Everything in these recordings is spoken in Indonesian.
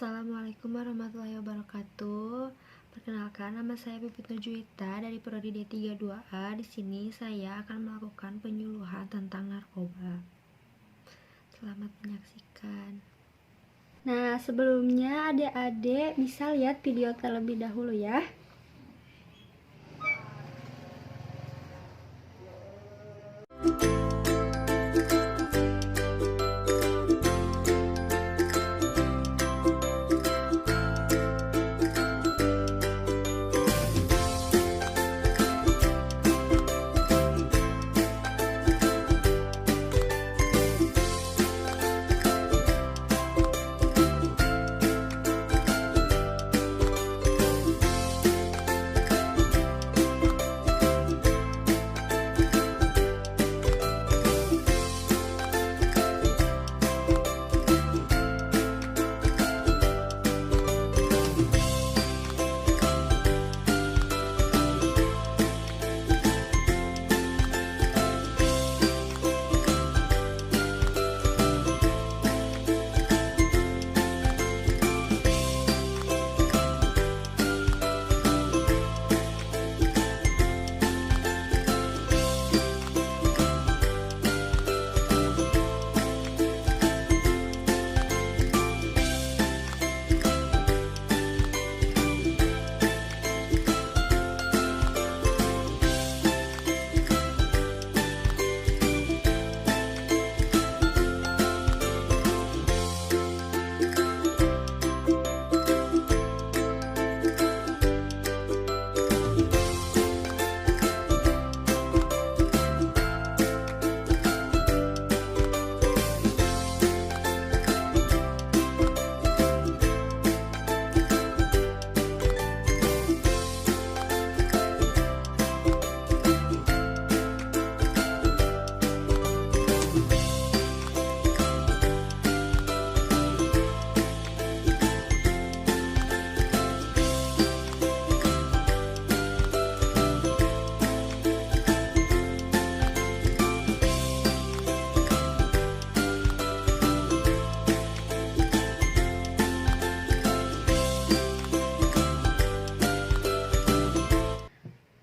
Assalamualaikum warahmatullahi wabarakatuh. Perkenalkan, nama saya Pipit Nurjuwita dari Prodi D32A. Di sini saya akan melakukan penyuluhan tentang narkoba. Selamat menyaksikan. Nah, sebelumnya adik-adik bisa lihat video terlebih dahulu ya.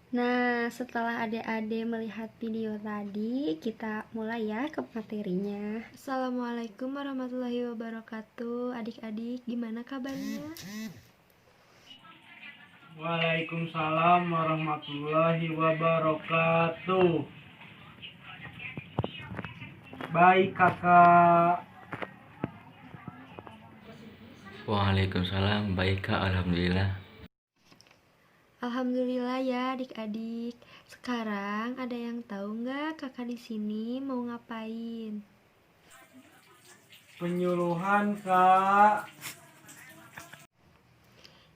Nah, setelah adik-adik melihat video tadi, kita mulai ya ke materinya. Assalamualaikum warahmatullahi wabarakatuh. Adik-adik, gimana kabarnya? Waalaikumsalam warahmatullahi wabarakatuh. Baik kakak. Waalaikumsalam, baik Kak, alhamdulillah. Alhamdulillah ya adik-adik. Sekarang ada yang tahu nggak kakak di sini mau ngapain? Penyuluhan kak.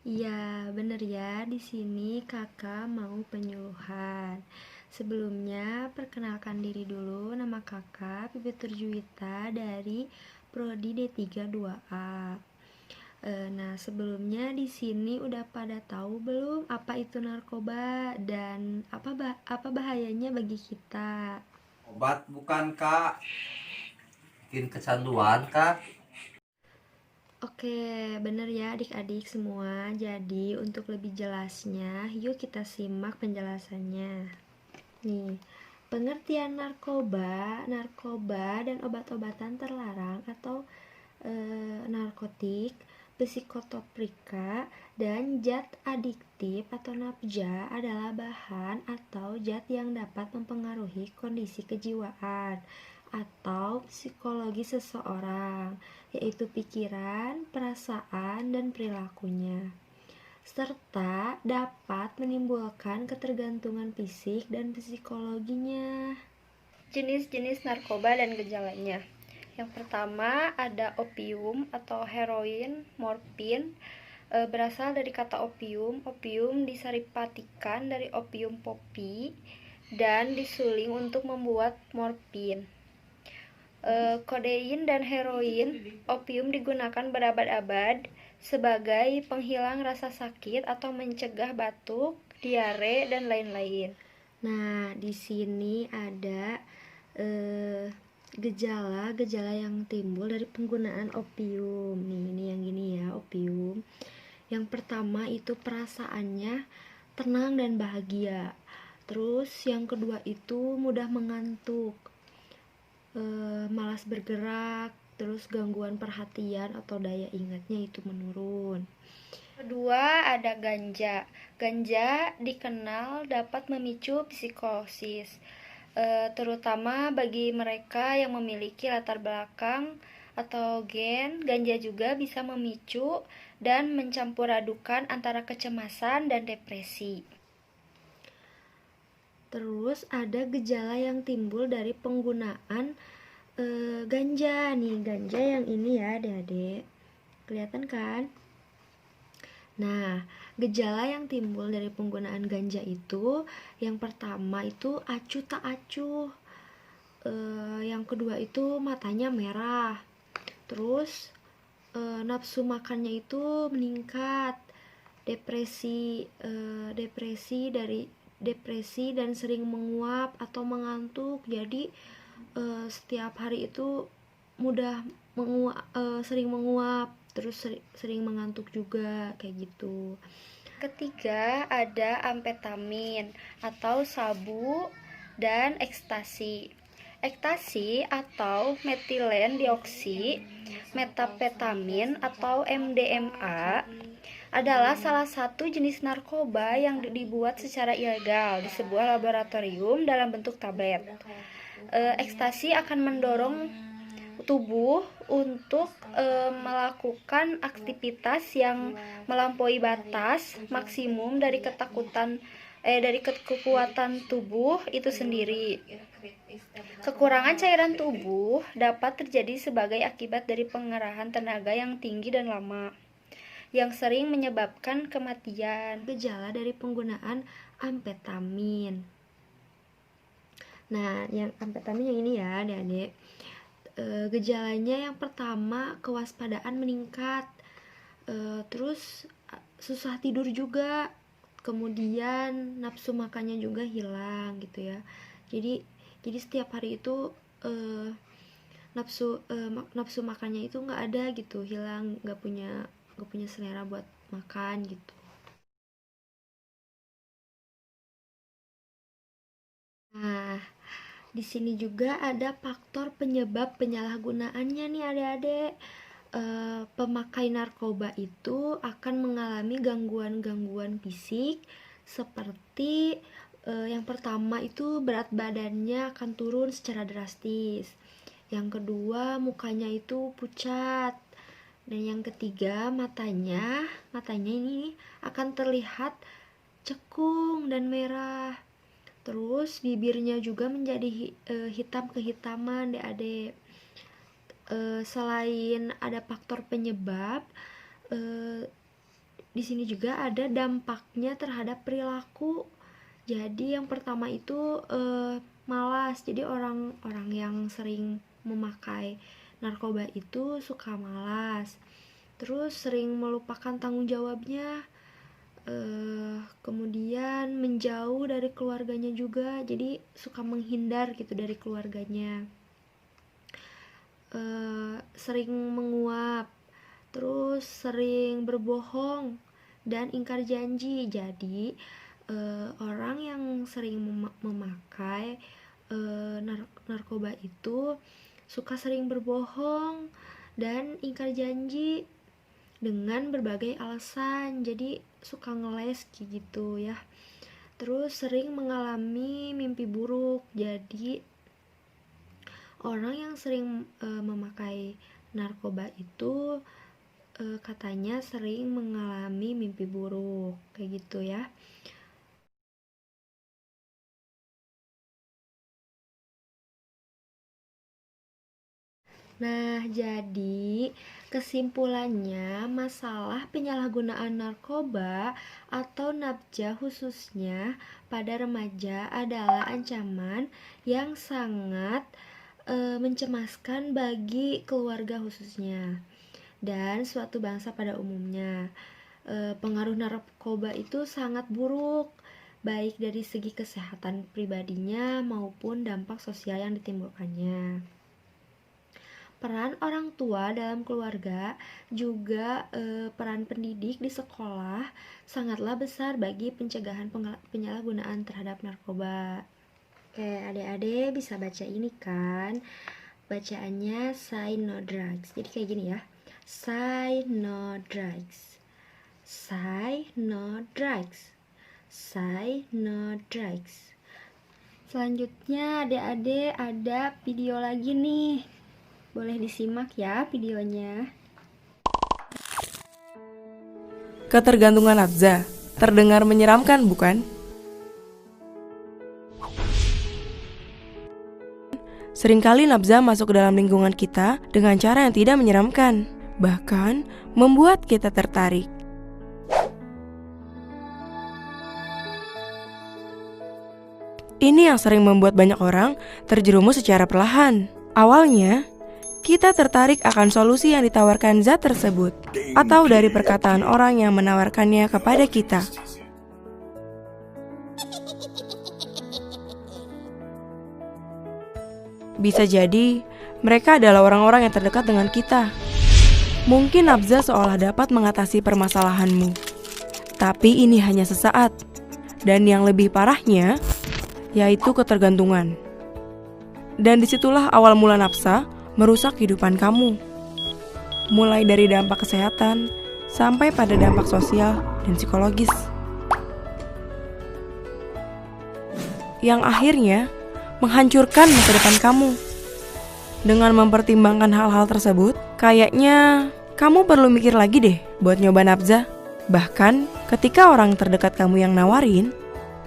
Iya, bener ya. Di sini kakak mau penyuluhan. Sebelumnya, perkenalkan diri dulu. Nama kakak Pipit Nurjuwita dari Prodi D32A. Nah, sebelumnya di sini udah pada tahu belum apa itu narkoba dan apa bahayanya bagi kita? Obat bukan kak, bikin kecanduan kak. Oke, bener ya adik-adik semua. Jadi untuk lebih jelasnya, yuk kita simak penjelasannya. Nih, pengertian narkoba dan obat-obatan terlarang atau narkotik, psikotropika, dan zat adiktif atau nafza adalah bahan atau zat yang dapat mempengaruhi kondisi kejiwaan atau psikologi seseorang, yaitu pikiran, perasaan, dan perilakunya, serta dapat menimbulkan ketergantungan fisik dan psikologinya. Jenis-jenis narkoba dan gejalanya. Yang pertama ada opium atau heroin, morfin. Berasal dari kata opium. Opium disaripatikan dari opium poppy dan disuling untuk membuat morfin. Kodein dan heroin. Opium digunakan berabad-abad sebagai penghilang rasa sakit atau mencegah batuk, diare, dan lain-lain. Nah, di sini ada gejala yang timbul dari penggunaan opium. Nih, ini yang gini ya, opium. Yang pertama itu perasaannya tenang dan bahagia. Terus yang kedua itu mudah mengantuk, malas bergerak, terus gangguan perhatian atau daya ingatnya itu menurun. Kedua ada ganja. Ganja dikenal dapat memicu psikosis, terutama bagi mereka yang memiliki latar belakang atau gen. Ganja juga bisa memicu dan mencampur adukan antara kecemasan dan depresi. Terus ada gejala yang timbul dari penggunaan ganja nih, ganja yang ini ya adik-adik, kelihatan kan? Nah, gejala yang timbul dari penggunaan ganja itu, yang pertama itu acuh tak acuh, yang kedua itu matanya merah, terus nafsu makannya itu meningkat, depresi dan sering menguap atau mengantuk. Jadi setiap hari itu sering menguap, terus sering mengantuk juga kayak gitu. Ketiga ada amfetamin atau sabu dan ekstasi. Ekstasi atau metilen dioksi metapetamin atau MDMA adalah salah satu jenis narkoba yang dibuat secara ilegal di sebuah laboratorium dalam bentuk tablet. Ekstasi akan mendorong tubuh untuk melakukan aktivitas yang melampaui batas maksimum dari kekuatan tubuh itu sendiri. Kekurangan cairan tubuh dapat terjadi sebagai akibat dari pengerahan tenaga yang tinggi dan lama, yang sering menyebabkan kematian. Gejala dari penggunaan amfetamin. Nah, yang amfetamin yang ini ya, adik-adik. Gejalanya yang pertama kewaspadaan meningkat, terus susah tidur juga, kemudian nafsu makannya juga hilang gitu ya. Jadi setiap hari itu nafsu makannya itu nggak ada gitu, hilang, nggak punya selera buat makan gitu. Nah, di sini juga ada faktor penyebab penyalahgunaannya nih adik-adik. Pemakai narkoba itu akan mengalami gangguan-gangguan fisik seperti yang pertama itu berat badannya akan turun secara drastis. Yang kedua mukanya itu pucat. Dan yang ketiga matanya ini akan terlihat cekung dan merah. Terus bibirnya juga menjadi hitam kehitaman adik-adik. Selain ada faktor penyebab, di sini juga ada dampaknya terhadap perilaku. Jadi yang pertama itu malas. Jadi orang-orang yang sering memakai narkoba itu suka malas. Terus sering melupakan tanggung jawabnya. Kemudian menjauh dari keluarganya juga. Jadi suka menghindar gitu dari keluarganya. Sering menguap, terus sering berbohong dan ingkar janji. Jadi orang yang sering memakai narkoba itu suka sering berbohong dan ingkar janji dengan berbagai alasan. Jadi suka ngeles gitu ya. Terus sering mengalami mimpi buruk. Jadi orang yang sering memakai narkoba itu katanya sering mengalami mimpi buruk kayak gitu ya. Nah, jadi kesimpulannya masalah penyalahgunaan narkoba atau nabja khususnya pada remaja adalah ancaman yang sangat mencemaskan bagi keluarga khususnya dan suatu bangsa pada umumnya. Pengaruh narkoba itu sangat buruk, baik dari segi kesehatan pribadinya maupun dampak sosial yang ditimbulkannya. peran orang tua dalam keluarga, juga peran pendidik di sekolah sangatlah besar bagi pencegahan penyalahgunaan terhadap narkoba. Oke, adik-adik bisa baca ini kan? Bacaannya say no drugs. Jadi kayak gini ya. Say no drugs. Say no drugs. Say no drugs. Selanjutnya adik-adik ada video lagi nih. Boleh disimak ya videonya. Ketergantungan nafza. Terdengar menyeramkan, bukan? Seringkali nafza masuk ke dalam lingkungan kita dengan cara yang tidak menyeramkan, bahkan membuat kita tertarik. Ini yang sering membuat banyak orang terjerumus secara perlahan. Awalnya, kita tertarik akan solusi yang ditawarkan zat tersebut, atau dari perkataan orang yang menawarkannya kepada kita. Bisa jadi, mereka adalah orang-orang yang terdekat dengan kita. Mungkin nafza seolah dapat mengatasi permasalahanmu, tapi ini hanya sesaat. Dan yang lebih parahnya, yaitu ketergantungan. Dan disitulah awal mula nafsa merusak kehidupan kamu. Mulai dari dampak kesehatan, sampai pada dampak sosial dan psikologis. Yang akhirnya menghancurkan masa depan kamu. Dengan mempertimbangkan hal-hal tersebut, kayaknya kamu perlu mikir lagi deh buat nyoba nafza. Bahkan ketika orang terdekat kamu yang nawarin,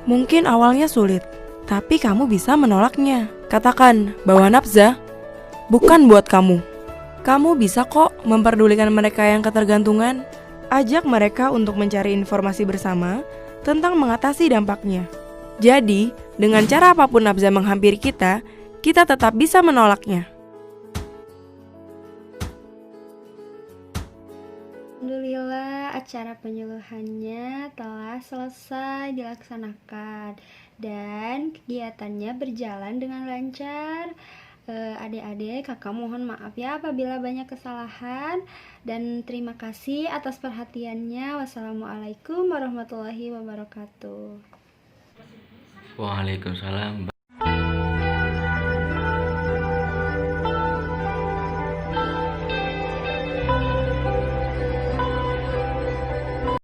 mungkin awalnya sulit, tapi kamu bisa menolaknya. Katakan bahwa nafza bukan buat kamu. Kamu bisa kok memperdulikan mereka yang ketergantungan. Ajak mereka untuk mencari informasi bersama tentang mengatasi dampaknya. Jadi, dengan cara apapun nafza menghampiri kita tetap bisa menolaknya. Alhamdulillah, acara penyuluhannya telah selesai dilaksanakan dan kegiatannya berjalan dengan lancar. Adik-adik, kakak mohon maaf ya apabila banyak kesalahan, dan terima kasih atas perhatiannya. Wassalamualaikum warahmatullahi wabarakatuh. Waalaikumsalam.